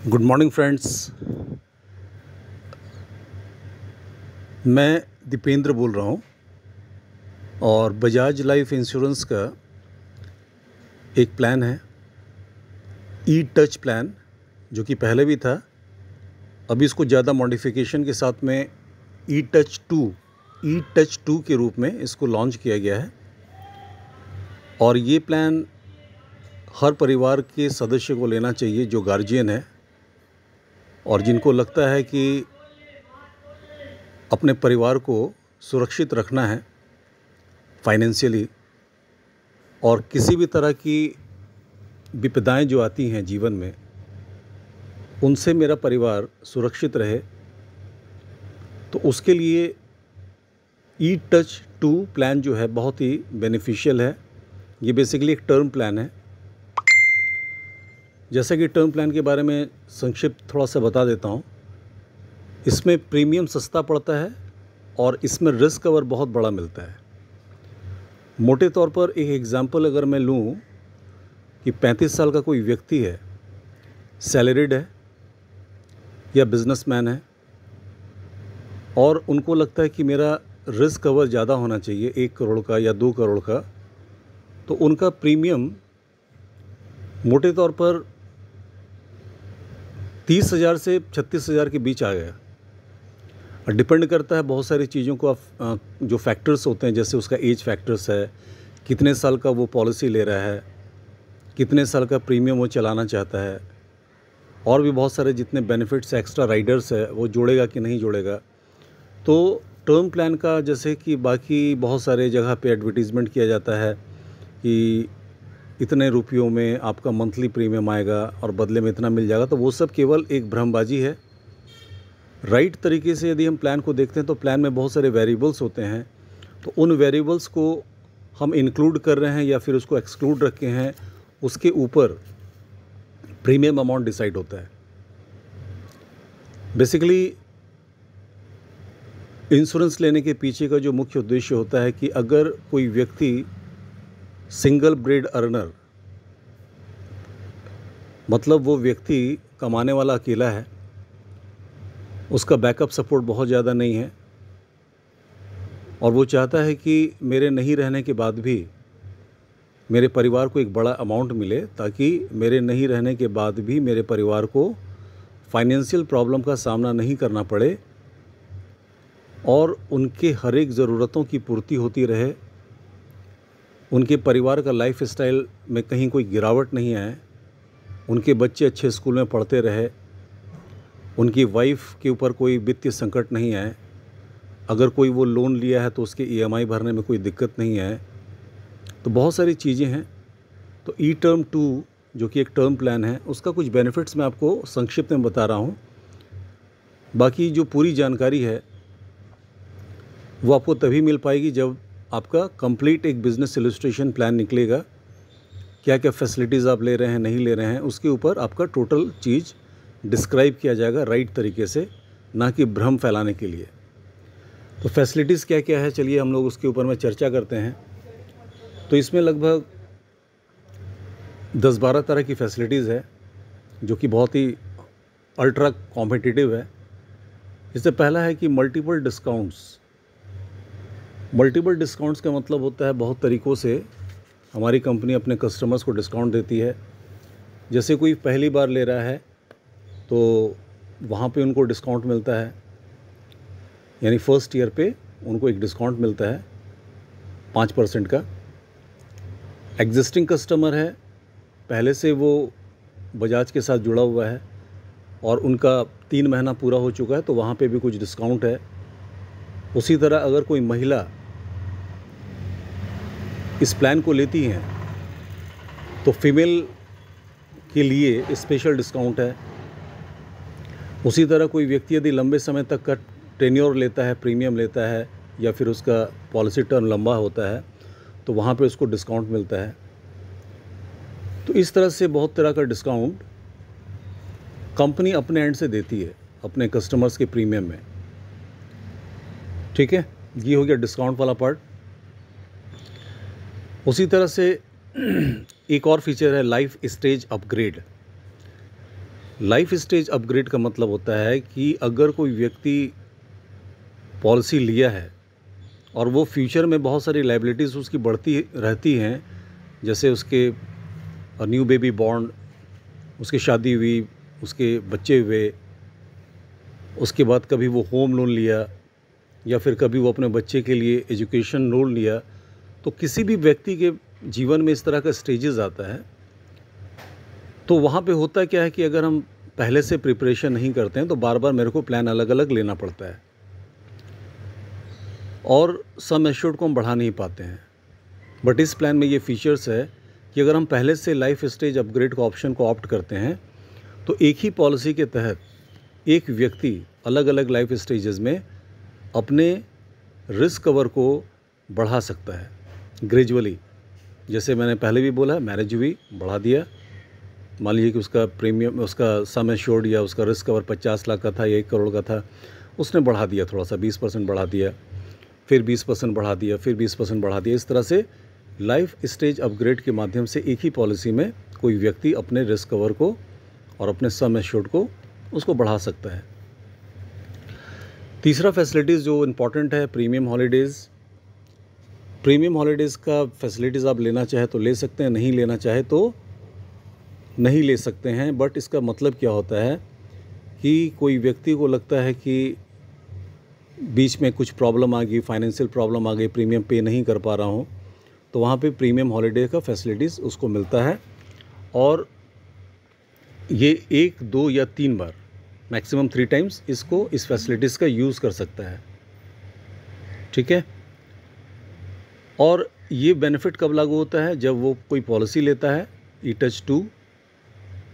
Good morning friends. मैं दीपेंद्र बोल रहा हूँ और बजाज लाइफ इंश्योरेंस का एक प्लान है ई टच प्लान, जो कि पहले भी था। अभी इसको ज़्यादा मॉडिफिकेशन के साथ में ई टच टू के रूप में इसको लॉन्च किया गया है। और ये प्लान हर परिवार के सदस्य को लेना चाहिए जो गार्जियन है और जिनको लगता है कि अपने परिवार को सुरक्षित रखना है फाइनेंशियली, और किसी भी तरह की विपदाएं जो आती हैं जीवन में उनसे मेरा परिवार सुरक्षित रहे। तो उसके लिए ई टच टू प्लान जो है बहुत ही बेनिफिशियल है। ये बेसिकली एक टर्म प्लान है। जैसा कि टर्म प्लान के बारे में संक्षिप्त थोड़ा सा बता देता हूँ। इसमें प्रीमियम सस्ता पड़ता है और इसमें रिस्क कवर बहुत बड़ा मिलता है। मोटे तौर पर एक एग्जांपल अगर मैं लूँ कि 35 साल का कोई व्यक्ति है, सैलरीड है या बिजनेसमैन है, और उनको लगता है कि मेरा रिस्क कवर ज़्यादा होना चाहिए 1 करोड़ का या 2 करोड़ का, तो उनका प्रीमियम मोटे तौर पर 30,000 से 36,000 के बीच आ गया। डिपेंड करता है बहुत सारी चीज़ों को, जो फैक्टर्स होते हैं, जैसे उसका एज फैक्टर्स है, कितने साल का वो पॉलिसी ले रहा है, कितने साल का प्रीमियम वो चलाना चाहता है, और भी बहुत सारे जितने बेनिफिट्स एक्स्ट्रा राइडर्स है वो जोड़ेगा कि नहीं जोड़ेगा। तो टर्म प्लान का जैसे कि बाकी बहुत सारे जगह पे एडवर्टीज़मेंट किया जाता है कि इतने रुपयों में आपका मंथली प्रीमियम आएगा और बदले में इतना मिल जाएगा, तो वो सब केवल एक भ्रमबाजी है। राइट तरीके से यदि हम प्लान को देखते हैं तो प्लान में बहुत सारे वेरिएबल्स होते हैं, तो उन वेरिएबल्स को हम इंक्लूड कर रहे हैं या फिर उसको एक्सक्लूड रखे हैं, उसके ऊपर प्रीमियम अमाउंट डिसाइड होता है। बेसिकली इंश्योरेंस लेने के पीछे का जो मुख्य उद्देश्य होता है कि अगर कोई व्यक्ति सिंगल ब्रेड अर्नर, मतलब वो व्यक्ति कमाने वाला अकेला है, उसका बैकअप सपोर्ट बहुत ज़्यादा नहीं है, और वो चाहता है कि मेरे नहीं रहने के बाद भी मेरे परिवार को एक बड़ा अमाउंट मिले, ताकि मेरे नहीं रहने के बाद भी मेरे परिवार को फाइनेंशियल प्रॉब्लम का सामना नहीं करना पड़े और उनके हर एक ज़रूरतों की पूर्ति होती रहे, उनके परिवार का लाइफ स्टाइल में कहीं कोई गिरावट नहीं आए, उनके बच्चे अच्छे स्कूल में पढ़ते रहे, उनकी वाइफ के ऊपर कोई वित्तीय संकट नहीं आए, अगर कोई वो लोन लिया है तो उसके ईएमआई भरने में कोई दिक्कत नहीं आए। तो बहुत सारी चीज़ें हैं। तो ई टर्म टू जो कि एक टर्म प्लान है, उसका कुछ बेनिफिट्स मैं आपको संक्षिप्त में बता रहा हूँ। बाकी जो पूरी जानकारी है वो आपको तभी मिल पाएगी जब आपका कंप्लीट एक बिज़नेस इलस्ट्रेशन प्लान निकलेगा। क्या क्या फैसिलिटीज़ आप ले रहे हैं, नहीं ले रहे हैं, उसके ऊपर आपका टोटल चीज़ डिस्क्राइब किया जाएगा राइट तरीके से, ना कि भ्रम फैलाने के लिए। तो फैसिलिटीज़ क्या क्या है, चलिए हम लोग उसके ऊपर में चर्चा करते हैं। तो इसमें लगभग 10-12 तरह की फैसिलिटीज़ है जो कि बहुत ही अल्ट्रा कॉम्पिटिटिव है। इससे पहला है कि मल्टीपल डिस्काउंट्स का मतलब होता है बहुत तरीक़ों से हमारी कंपनी अपने कस्टमर्स को डिस्काउंट देती है। जैसे कोई पहली बार ले रहा है तो वहाँ पे उनको डिस्काउंट मिलता है, यानी फर्स्ट ईयर पे उनको एक डिस्काउंट मिलता है 5% का। एग्जिस्टिंग कस्टमर है, पहले से वो बजाज के साथ जुड़ा हुआ है और उनका 3 महीना पूरा हो चुका है, तो वहाँ पे भी कुछ डिस्काउंट है। उसी तरह अगर कोई महिला इस प्लान को लेती हैं तो फीमेल के लिए स्पेशल डिस्काउंट है। उसी तरह कोई व्यक्ति यदि लंबे समय तक का टेन्योर लेता है, प्रीमियम लेता है, या फिर उसका पॉलिसी टर्म लंबा होता है, तो वहाँ पे उसको डिस्काउंट मिलता है। तो इस तरह से बहुत तरह का डिस्काउंट कंपनी अपने एंड से देती है अपने कस्टमर्स के प्रीमियम में। ठीक है, ये हो गया डिस्काउंट वाला पार्ट। उसी तरह से एक और फीचर है life stage upgrade. Life stage upgrade का मतलब होता है कि अगर कोई व्यक्ति पॉलिसी लिया है और वो फ्यूचर में बहुत सारी लायबिलिटीज़ उसकी बढ़ती रहती हैं, जैसे उसके न्यू बेबी बॉर्न, उसकी शादी हुई, उसके बच्चे हुए, उसके बाद कभी वो होम लोन लिया या फिर कभी वो अपने बच्चे के लिए एजुकेशन लोन लिया, तो किसी भी व्यक्ति के जीवन में इस तरह का स्टेजेस आता है। तो वहाँ पे होता क्या है कि अगर हम पहले से प्रिपरेशन नहीं करते हैं तो बार बार मेरे को प्लान अलग अलग लेना पड़ता है और सम एश्योर्ड को हम बढ़ा नहीं पाते हैं। बट इस प्लान में ये फीचर्स है कि अगर हम पहले से लाइफ स्टेज अपग्रेड का ऑप्शन को ऑप्ट करते हैं तो एक ही पॉलिसी के तहत एक व्यक्ति अलग अलग लाइफ स्टेजेस में अपने रिस्क कवर को बढ़ा सकता है ग्रेजुअली। जैसे मैंने पहले भी बोला, मैरिज हुई, बढ़ा दिया। मान लीजिए कि उसका प्रीमियम, उसका सम एश्योर्ड या उसका रिस्क कवर 50 लाख का था या 1 करोड़ का था, उसने बढ़ा दिया थोड़ा सा, 20% बढ़ा दिया, फिर 20% बढ़ा दिया, फिर 20% बढ़ा दिया। इस तरह से लाइफ स्टेज अपग्रेड के माध्यम से एक ही पॉलिसी में कोई व्यक्ति अपने रिस्क कवर को और अपने सम एश्योर्ड को उसको बढ़ा सकता है। तीसरा फैसिलिटीज़ जो इम्पॉर्टेंट है, प्रीमियम हॉलीडेज़। प्रीमियम हॉलीडेज़ का फैसिलिटीज़ आप लेना चाहे तो ले सकते हैं, नहीं लेना चाहे तो नहीं ले सकते हैं। बट इसका मतलब क्या होता है कि कोई व्यक्ति को लगता है कि बीच में कुछ प्रॉब्लम आ गई, फाइनेंशियल प्रॉब्लम आ गई, प्रीमियम पे नहीं कर पा रहा हूँ, तो वहाँ पे प्रीमियम हॉलीडे का फैसिलिटीज़ उसको मिलता है और ये 1, 2 या 3 बार, मैक्सिमम 3 टाइम्स इसको, इस फैसिलिटीज़ का यूज़ कर सकता है। ठीक है। और ये बेनिफिट कब लागू होता है? जब वो कोई पॉलिसी लेता है ई-टच 2,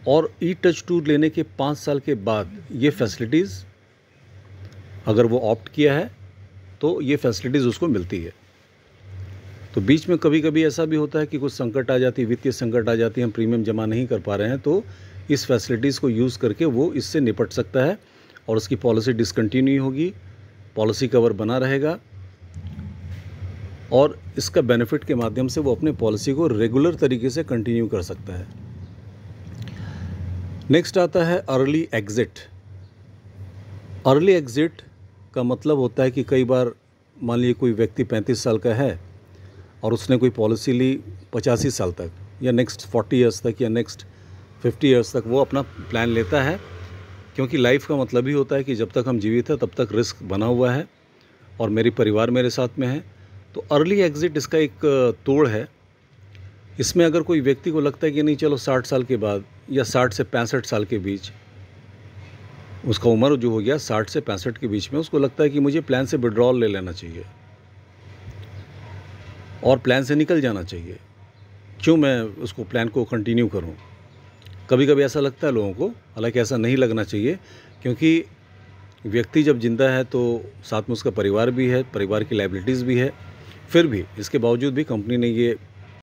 और ई-टच 2 लेने के 5 साल के बाद ये फैसिलिटीज़ अगर वो ऑप्ट किया है तो ये फैसिलिटीज़ उसको मिलती है। तो बीच में कभी कभी ऐसा भी होता है कि कुछ संकट आ जाती है, वित्तीय संकट आ जाती है, हम प्रीमियम जमा नहीं कर पा रहे हैं, तो इस फैसिलिटीज़ को यूज़ करके वो इससे निपट सकता है और उसकी पॉलिसी डिसकंटिन्यू होगी, पॉलिसी कवर बना रहेगा और इसका बेनिफिट के माध्यम से वो अपने पॉलिसी को रेगुलर तरीके से कंटिन्यू कर सकता है। नेक्स्ट आता है अर्ली एग्ज़िट। अर्ली एग्ज़िट का मतलब होता है कि कई बार मान लीजिए कोई व्यक्ति 35 साल का है और उसने कोई पॉलिसी ली 85 साल तक या नेक्स्ट 40 ईयर्स तक या नेक्स्ट 50 ईयर्स तक वो अपना प्लान लेता है, क्योंकि लाइफ का मतलब ही होता है कि जब तक हम जीवित हैं तब तक रिस्क बना हुआ है और मेरी परिवार मेरे साथ में है। तो अर्ली एग्ज़िट इसका एक तोड़ है। इसमें अगर कोई व्यक्ति को लगता है कि नहीं चलो 60 साल के बाद या 60 से 65 साल के बीच, उसका उम्र जो हो गया 60 से 65 के बीच में, उसको लगता है कि मुझे प्लान से विड्रॉल ले लेना चाहिए और प्लान से निकल जाना चाहिए, क्यों मैं उसको प्लान को कंटिन्यू करूं। कभी कभी ऐसा लगता है लोगों को, हालांकि ऐसा नहीं लगना चाहिए, क्योंकि व्यक्ति जब जिंदा है तो साथ में उसका परिवार भी है, परिवार की लायबिलिटीज़ भी है। फिर भी इसके बावजूद भी कंपनी ने ये